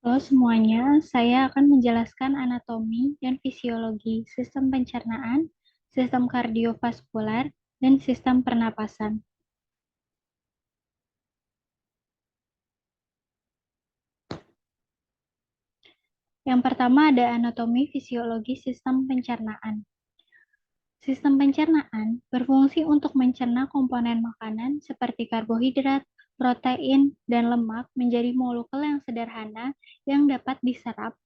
Halo semuanya, saya akan menjelaskan anatomi dan fisiologi sistem pencernaan, sistem kardiovaskular, dan sistem pernapasan. Yang pertama ada anatomi fisiologi sistem pencernaan. Sistem pencernaan berfungsi untuk mencerna komponen makanan seperti karbohidrat, protein, dan lemak menjadi molekul yang sederhana yang dapat diserap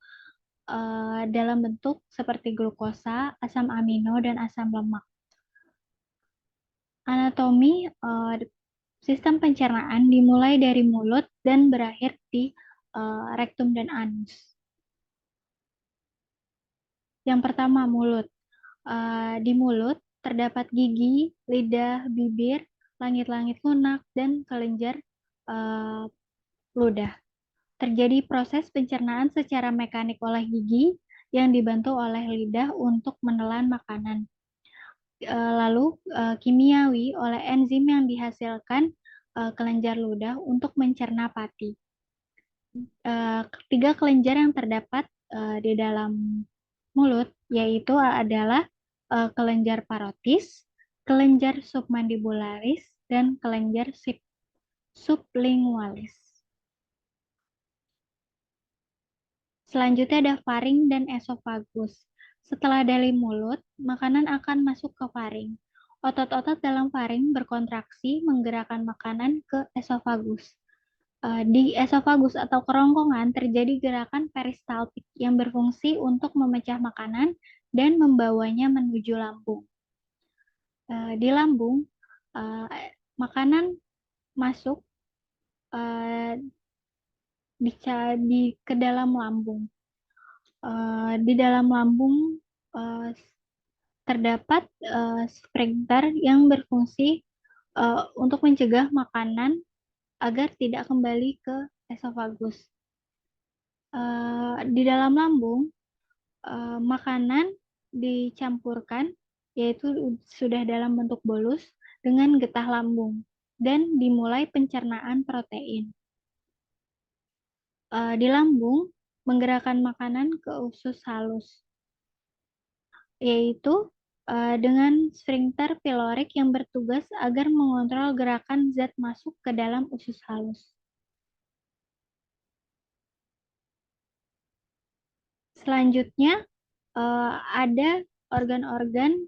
dalam bentuk seperti glukosa, asam amino, dan asam lemak. Anatomi sistem pencernaan dimulai dari mulut dan berakhir di rektum dan anus. Yang pertama, mulut. Di mulut terdapat gigi, lidah, bibir, langit-langit lunak, dan kelenjar uh, ludah. Terjadi proses pencernaan secara mekanik oleh gigi yang dibantu oleh lidah untuk menelan makanan. Lalu kimiawi oleh enzim yang dihasilkan kelenjar ludah untuk mencerna pati. Tiga kelenjar yang terdapat di dalam mulut yaitu adalah kelenjar parotis, kelenjar submandibularis, dan kelenjar sublingualis. Selanjutnya ada faring dan esofagus. Setelah dari mulut, makanan akan masuk ke faring. Otot-otot dalam faring berkontraksi menggerakkan makanan ke esofagus. Di esofagus atau kerongkongan terjadi gerakan peristaltik yang berfungsi untuk memecah makanan dan membawanya menuju lambung. Di lambung, makanan masuk ke dalam lambung. Di dalam lambung terdapat sphinkter yang berfungsi untuk mencegah makanan agar tidak kembali ke esofagus. Di dalam lambung, makanan dicampurkan, yaitu sudah dalam bentuk bolus, dengan getah lambung, dan dimulai pencernaan protein. Di lambung, menggerakkan makanan ke usus halus, yaitu dengan sphinkter pilorik yang bertugas agar mengontrol gerakan zat masuk ke dalam usus halus. Selanjutnya, ada organ-organ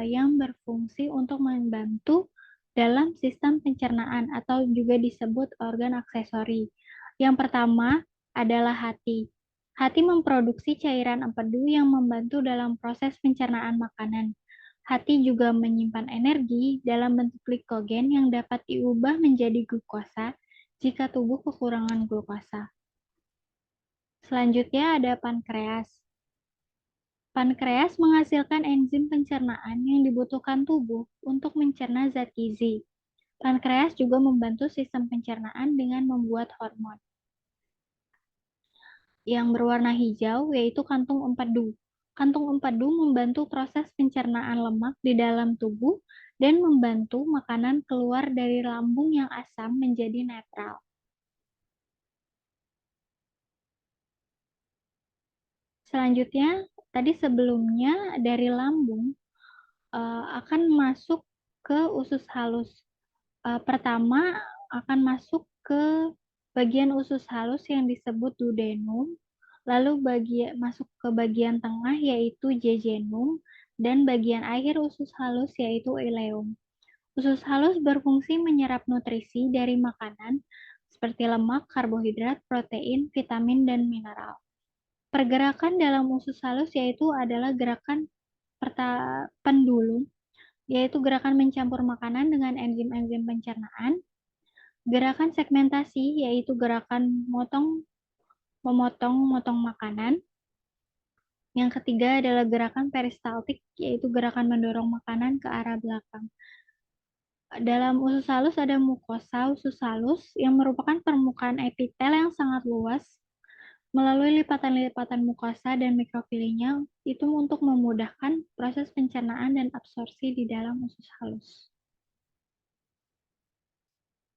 yang berfungsi untuk membantu dalam sistem pencernaan atau juga disebut organ aksesori. Yang pertama adalah hati. Hati memproduksi cairan empedu yang membantu dalam proses pencernaan makanan. Hati juga menyimpan energi dalam bentuk glikogen yang dapat diubah menjadi glukosa jika tubuh kekurangan glukosa. Selanjutnya ada pankreas. Pankreas menghasilkan enzim pencernaan yang dibutuhkan tubuh untuk mencerna zat gizi. Pankreas juga membantu sistem pencernaan dengan membuat hormon. Yang berwarna hijau yaitu kantung empedu. Kantung empedu membantu proses pencernaan lemak di dalam tubuh dan membantu makanan keluar dari lambung yang asam menjadi netral. Selanjutnya, tadi sebelumnya dari lambung akan masuk ke usus halus. Pertama akan masuk ke bagian usus halus yang disebut duodenum, lalu masuk ke bagian tengah yaitu jejunum, dan bagian akhir usus halus yaitu ileum. Usus halus berfungsi menyerap nutrisi dari makanan seperti lemak, karbohidrat, protein, vitamin, dan mineral. Pergerakan dalam usus halus yaitu adalah gerakan pendulum, yaitu gerakan mencampur makanan dengan enzim-enzim pencernaan. Gerakan segmentasi, yaitu gerakan memotong makanan. Yang ketiga adalah gerakan peristaltik, yaitu gerakan mendorong makanan ke arah belakang. Dalam usus halus ada mukosa usus halus yang merupakan permukaan epitel yang sangat luas. Melalui lipatan-lipatan mukosa dan mikrofilinya itu untuk memudahkan proses pencernaan dan absorpsi di dalam usus halus.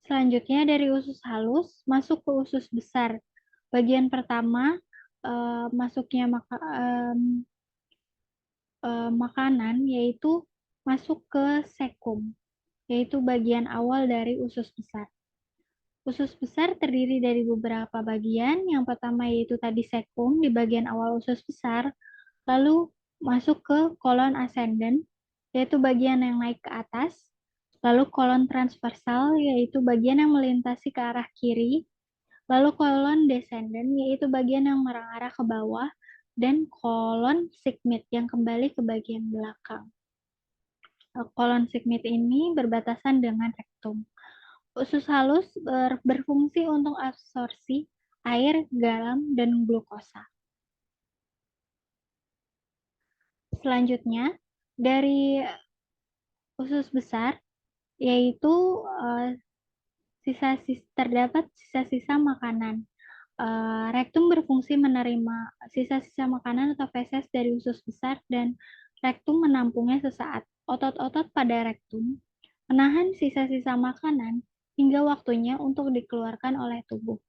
Selanjutnya dari usus halus masuk ke usus besar. Bagian pertama, masuknya makanan yaitu masuk ke sekum, yaitu bagian awal dari usus besar. Usus besar terdiri dari beberapa bagian. Yang pertama yaitu tadi sekum di bagian awal usus besar, lalu masuk ke kolon ascendent, yaitu bagian yang naik ke atas, lalu kolon transversal, yaitu bagian yang melintasi ke arah kiri, lalu kolon descendant, yaitu bagian yang mengarah ke bawah, dan kolon sigmoid yang kembali ke bagian belakang. Kolon sigmoid ini berbatasan dengan rektum. Usus halus berfungsi untuk absorpsi air, garam, dan glukosa. Selanjutnya, dari usus besar, yaitu terdapat sisa-sisa makanan. Rektum berfungsi menerima sisa-sisa makanan atau feses dari usus besar dan rektum menampungnya sesaat. Otot-otot pada rektum menahan sisa-sisa makanan hingga waktunya untuk dikeluarkan oleh tubuh.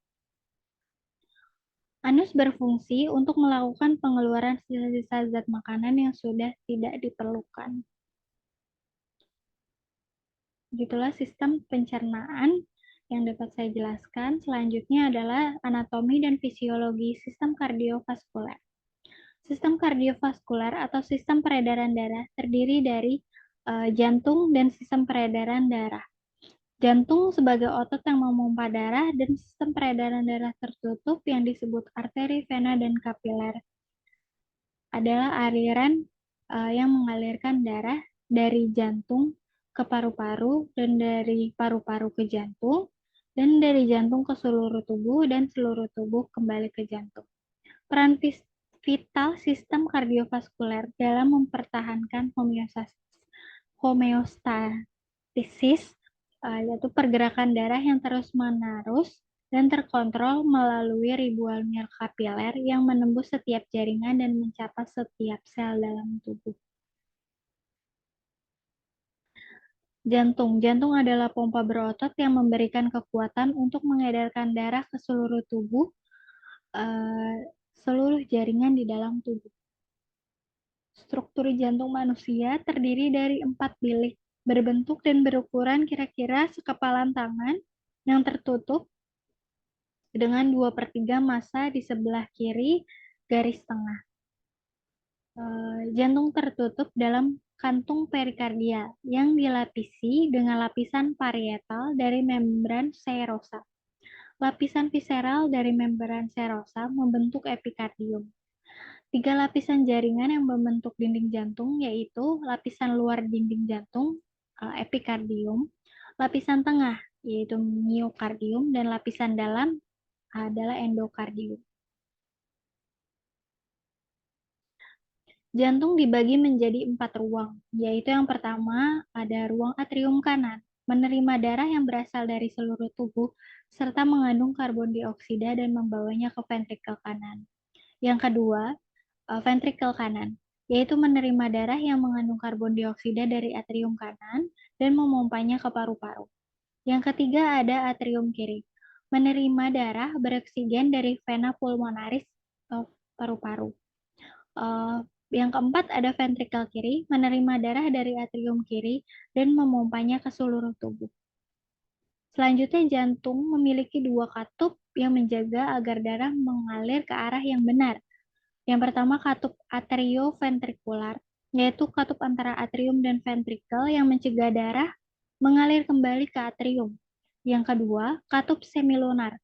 Anus berfungsi untuk melakukan pengeluaran sisa-sisa zat makanan yang sudah tidak diperlukan. Gitulah sistem pencernaan yang dapat saya jelaskan. Selanjutnya adalah anatomi dan fisiologi sistem kardiovaskuler. Sistem kardiovaskuler atau sistem peredaran darah terdiri dari jantung dan sistem peredaran darah. Jantung sebagai otot yang memompa darah dan sistem peredaran darah tertutup yang disebut arteri, vena, dan kapiler adalah aliran yang mengalirkan darah dari jantung ke paru-paru dan dari paru-paru ke jantung dan dari jantung ke seluruh tubuh dan seluruh tubuh kembali ke jantung. Peran vital sistem kardiovaskuler dalam mempertahankan homeostasis yaitu pergerakan darah yang terus-menerus dan terkontrol melalui ribuan mil kapiler yang menembus setiap jaringan dan mencapai setiap sel dalam tubuh. Jantung. Jantung adalah pompa berotot yang memberikan kekuatan untuk mengedarkan darah ke seluruh tubuh, seluruh jaringan di dalam tubuh. Struktur jantung manusia terdiri dari 4 bilik, berbentuk dan berukuran kira-kira sekepalan tangan yang tertutup dengan 2/3 massa di sebelah kiri garis tengah. Jantung tertutup dalam kantung perikardia yang dilapisi dengan lapisan parietal dari membran serosa. Lapisan visceral dari membran serosa membentuk epikardium. 3 lapisan jaringan yang membentuk dinding jantung yaitu lapisan luar dinding jantung, epikardium, lapisan tengah yaitu miokardium, dan lapisan dalam adalah endokardium. Jantung dibagi menjadi 4 ruang, yaitu yang pertama ada ruang atrium kanan, menerima darah yang berasal dari seluruh tubuh, serta mengandung karbon dioksida dan membawanya ke ventrikel kanan. Yang kedua, ventrikel kanan, yaitu menerima darah yang mengandung karbon dioksida dari atrium kanan dan memompanya ke paru-paru. Yang ketiga ada atrium kiri, menerima darah beroksigen dari vena pulmonaris atau paru-paru. Yang keempat ada ventrikel kiri, menerima darah dari atrium kiri dan memompanya ke seluruh tubuh. Selanjutnya jantung memiliki 2 katup yang menjaga agar darah mengalir ke arah yang benar. Yang pertama katup atrioventrikular, yaitu katup antara atrium dan ventrikel yang mencegah darah mengalir kembali ke atrium. Yang kedua, katup semilunar,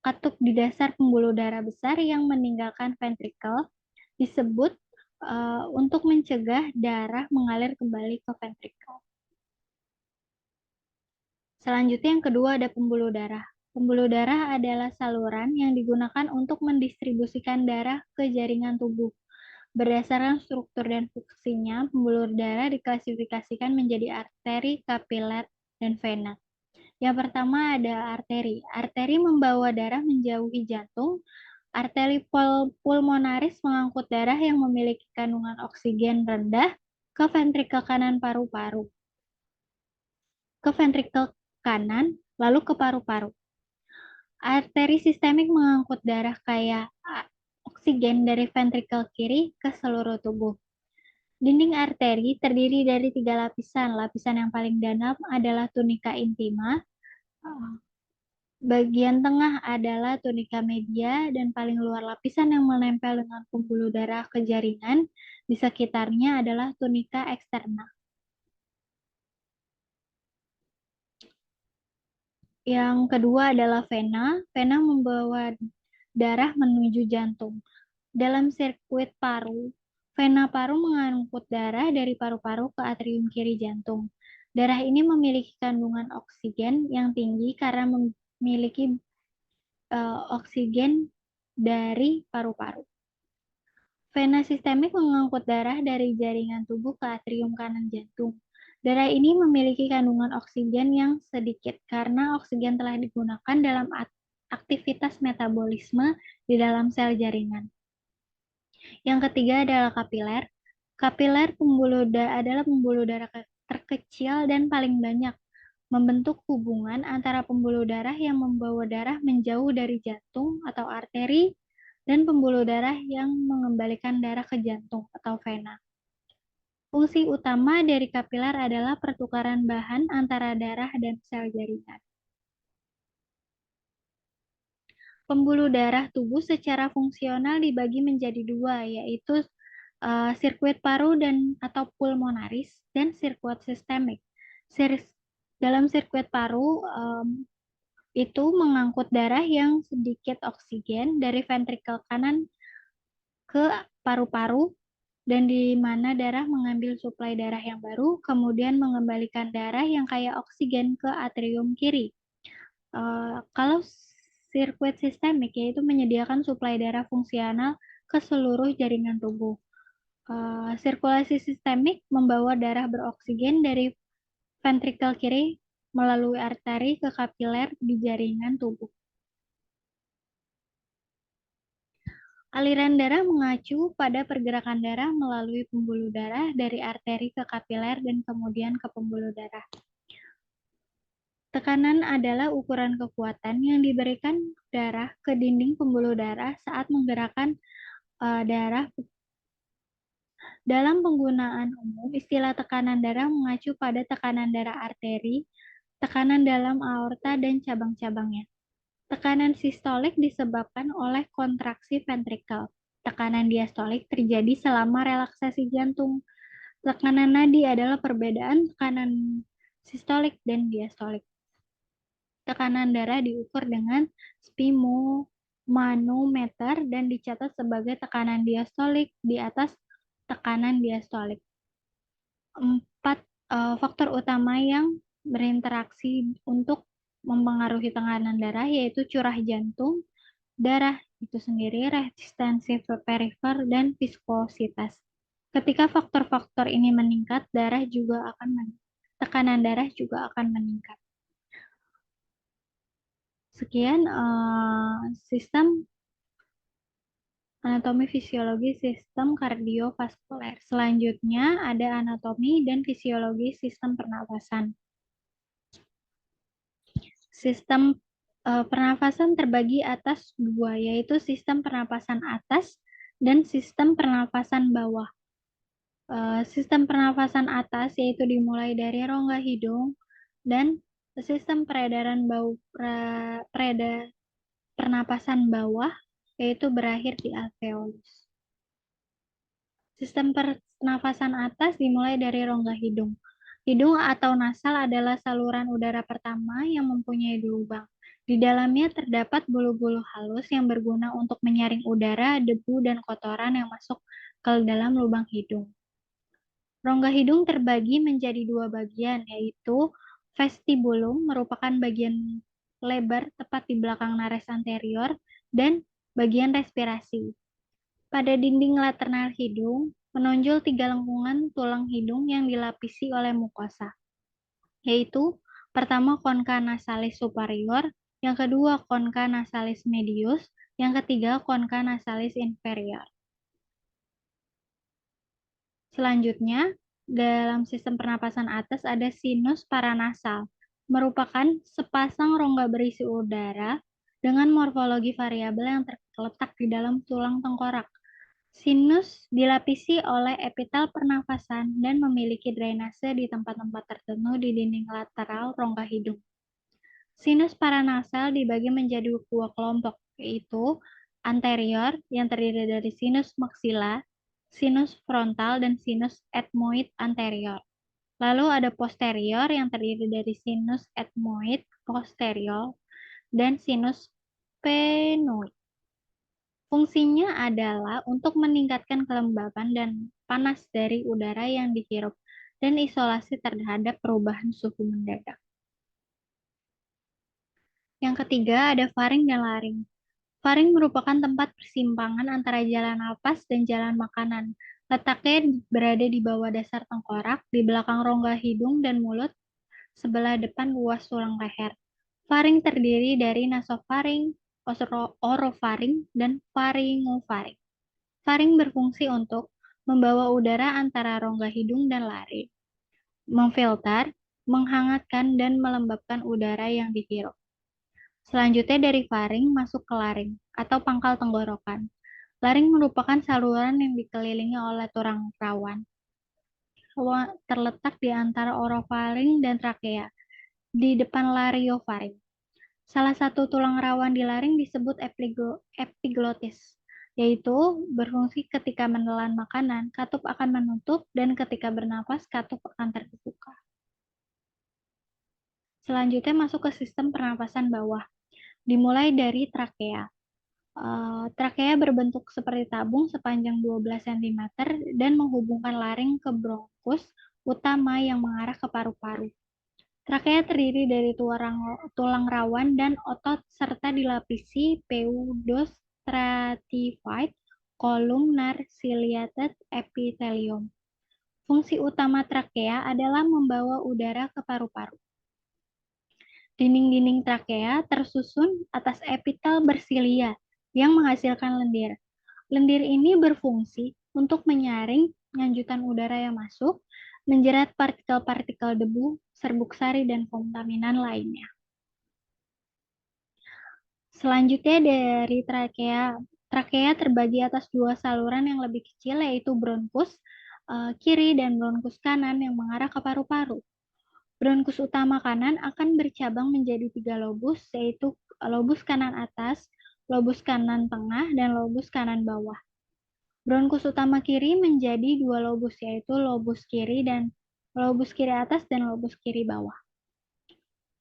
katup di dasar pembuluh darah besar yang meninggalkan ventrikel, disebut untuk mencegah darah mengalir kembali ke ventrikel. Selanjutnya yang kedua ada pembuluh darah. Pembuluh darah adalah saluran yang digunakan untuk mendistribusikan darah ke jaringan tubuh. Berdasarkan struktur dan fungsinya, pembuluh darah diklasifikasikan menjadi arteri, kapiler, dan vena. Yang pertama ada arteri. Arteri membawa darah menjauhi jantung. Arteri pulmonaris mengangkut darah yang memiliki kandungan oksigen rendah ke ventrikel kanan paru-paru, ke ventrikel kanan, lalu ke paru-paru. Arteri sistemik mengangkut darah kaya oksigen dari ventrikel kiri ke seluruh tubuh. Dinding arteri terdiri dari 3 lapisan. Lapisan yang paling dalam adalah tunika intima, bagian tengah adalah tunika media, dan paling luar lapisan yang menempel dengan pembuluh darah ke jaringan di sekitarnya adalah tunika eksterna. Yang kedua adalah vena. Vena membawa darah menuju jantung. Dalam sirkuit paru, vena paru mengangkut darah dari paru-paru ke atrium kiri jantung. Darah ini memiliki kandungan oksigen yang tinggi karena memiliki oksigen dari paru-paru. Vena sistemik mengangkut darah dari jaringan tubuh ke atrium kanan jantung. Darah ini memiliki kandungan oksigen yang sedikit karena oksigen telah digunakan dalam aktivitas metabolisme di dalam sel jaringan. Yang ketiga adalah kapiler. Kapiler adalah pembuluh darah terkecil dan paling banyak, membentuk hubungan antara pembuluh darah yang membawa darah menjauh dari jantung atau arteri dan pembuluh darah yang mengembalikan darah ke jantung atau vena. Fungsi utama dari kapiler adalah pertukaran bahan antara darah dan sel jaringan. Pembuluh darah tubuh secara fungsional dibagi menjadi dua, yaitu sirkuit paru atau pulmonaris dan sirkuit sistemik. Dalam sirkuit paru itu mengangkut darah yang sedikit oksigen dari ventrikel kanan ke paru-paru, dan di mana darah mengambil suplai darah yang baru, kemudian mengembalikan darah yang kaya oksigen ke atrium kiri. Kalau sirkuit sistemik yaitu menyediakan suplai darah fungsional ke seluruh jaringan tubuh. Sirkulasi sistemik membawa darah beroksigen dari ventrikel kiri melalui arteri ke kapiler di jaringan tubuh. Aliran darah mengacu pada pergerakan darah melalui pembuluh darah dari arteri ke kapiler dan kemudian ke pembuluh darah. Tekanan adalah ukuran kekuatan yang diberikan darah ke dinding pembuluh darah saat menggerakkan darah. Dalam penggunaan umum, istilah tekanan darah mengacu pada tekanan darah arteri, tekanan dalam aorta, dan cabang-cabangnya. Tekanan sistolik disebabkan oleh kontraksi ventrikel. Tekanan diastolik terjadi selama relaksasi jantung. Tekanan nadi adalah perbedaan tekanan sistolik dan diastolik. Tekanan darah diukur dengan sphygmomanometer dan dicatat sebagai tekanan diastolik di atas tekanan diastolik. 4 faktor utama yang berinteraksi untuk mempengaruhi tekanan darah yaitu curah jantung, darah itu sendiri, resistensi perifer, dan viskositas. Ketika faktor-faktor ini meningkat, tekanan darah juga akan meningkat. Sekian sistem anatomi fisiologi sistem kardiovaskuler. Selanjutnya ada anatomi dan fisiologi sistem pernapasan. Sistem pernafasan terbagi atas dua, yaitu sistem pernapasan atas dan sistem pernapasan bawah. Sistem pernafasan atas yaitu dimulai dari rongga hidung dan sistem pernapasan bawah yaitu berakhir di alveolus. Sistem pernafasan atas dimulai dari rongga hidung. Hidung atau nasal adalah saluran udara pertama yang mempunyai lubang. Di dalamnya terdapat bulu-bulu halus yang berguna untuk menyaring udara, debu, dan kotoran yang masuk ke dalam lubang hidung. Rongga hidung terbagi menjadi dua bagian, yaitu vestibulum merupakan bagian lebar tepat di belakang nares anterior dan bagian respirasi. Pada dinding lateral hidung, menonjol 3 lengkungan tulang hidung yang dilapisi oleh mukosa, yaitu pertama concha nasalis superior, yang kedua concha nasalis medius, yang ketiga concha nasalis inferior. Selanjutnya, dalam sistem pernapasan atas ada sinus paranasal, merupakan sepasang rongga berisi udara dengan morfologi variabel yang terletak di dalam tulang tengkorak. Sinus dilapisi oleh epitel pernafasan dan memiliki drainase di tempat-tempat tertentu di dinding lateral rongga hidung. Sinus paranasal dibagi menjadi dua kelompok, yaitu anterior yang terdiri dari sinus maksila, sinus frontal, dan sinus etmoid anterior. Lalu ada posterior yang terdiri dari sinus etmoid posterior dan sinus sphenoid. Fungsinya adalah untuk meningkatkan kelembaban dan panas dari udara yang dihirup dan isolasi terhadap perubahan suhu mendadak. Yang ketiga ada faring dan laring. Faring merupakan tempat persimpangan antara jalan napas dan jalan makanan. Letaknya berada di bawah dasar tengkorak, di belakang rongga hidung dan mulut, sebelah depan luas tulang leher. Faring terdiri dari nasofaring, orofaring, dan faringofaring. Faring berfungsi untuk membawa udara antara rongga hidung dan laring, memfilter, menghangatkan, dan melembabkan udara yang dihirup. Selanjutnya dari faring masuk ke laring atau pangkal tenggorokan. Laring merupakan saluran yang dikelilingi oleh tulang rawan. Terletak di antara orofaring dan trakea, di depan lariofaring. Salah satu tulang rawan di laring disebut epiglotis, yaitu berfungsi ketika menelan makanan, katup akan menutup, dan ketika bernapas, katup akan terbuka. Selanjutnya masuk ke sistem pernapasan bawah, dimulai dari trakea. Trakea berbentuk seperti tabung sepanjang 12 cm dan menghubungkan laring ke bronkus utama yang mengarah ke paru-paru. Trakea terdiri dari tulang rawan dan otot serta dilapisi pseudostratified columnar ciliated epithelium. Fungsi utama trakea adalah membawa udara ke paru-paru. Dinding-dinding trakea tersusun atas epitel bersilia yang menghasilkan lendir. Lendir ini berfungsi untuk menyaring nyanjutan udara yang masuk, menjerat partikel-partikel debu, serbuk sari, dan kontaminan lainnya. Selanjutnya dari trakea terbagi atas dua saluran yang lebih kecil, yaitu bronkus kiri dan bronkus kanan yang mengarah ke paru-paru. Bronkus utama kanan akan bercabang menjadi 3 lobus, yaitu lobus kanan atas, lobus kanan tengah, dan lobus kanan bawah. Bronkus utama kiri menjadi 2 lobus, yaitu lobus kiri atas dan lobus kiri bawah.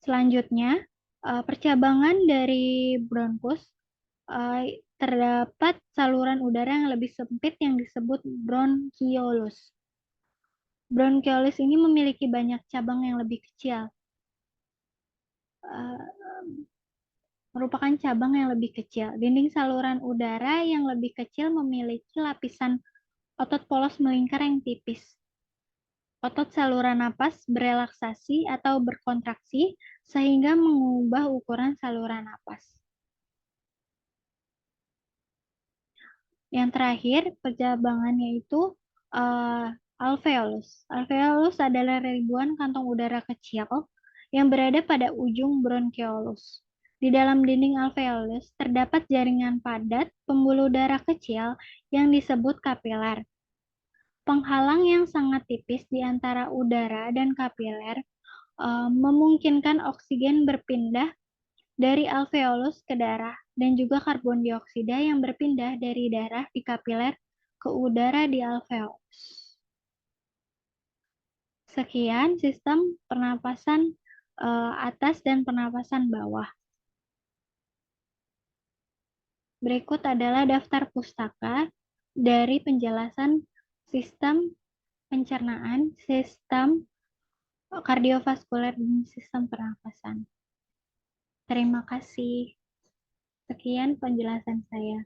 Selanjutnya, percabangan dari bronkus terdapat saluran udara yang lebih sempit yang disebut bronkiolus. Bronkiolus ini memiliki banyak cabang yang lebih kecil. Merupakan cabang yang lebih kecil. Dinding saluran udara yang lebih kecil memiliki lapisan otot polos melingkar yang tipis. Otot saluran napas berelaksasi atau berkontraksi sehingga mengubah ukuran saluran napas. Yang terakhir, percabangannya itu alveolus. Alveolus adalah ribuan kantong udara kecil yang berada pada ujung bronkiolus. Di dalam dinding alveolus terdapat jaringan padat pembuluh darah kecil yang disebut kapiler. Penghalang yang sangat tipis di antara udara dan kapiler memungkinkan oksigen berpindah dari alveolus ke darah dan juga karbon dioksida yang berpindah dari darah di kapiler ke udara di alveolus. Sekian sistem pernapasan atas dan pernapasan bawah. Berikut adalah daftar pustaka dari penjelasan sistem pencernaan, sistem kardiovaskuler, dan sistem pernapasan. Terima kasih. Sekian penjelasan saya.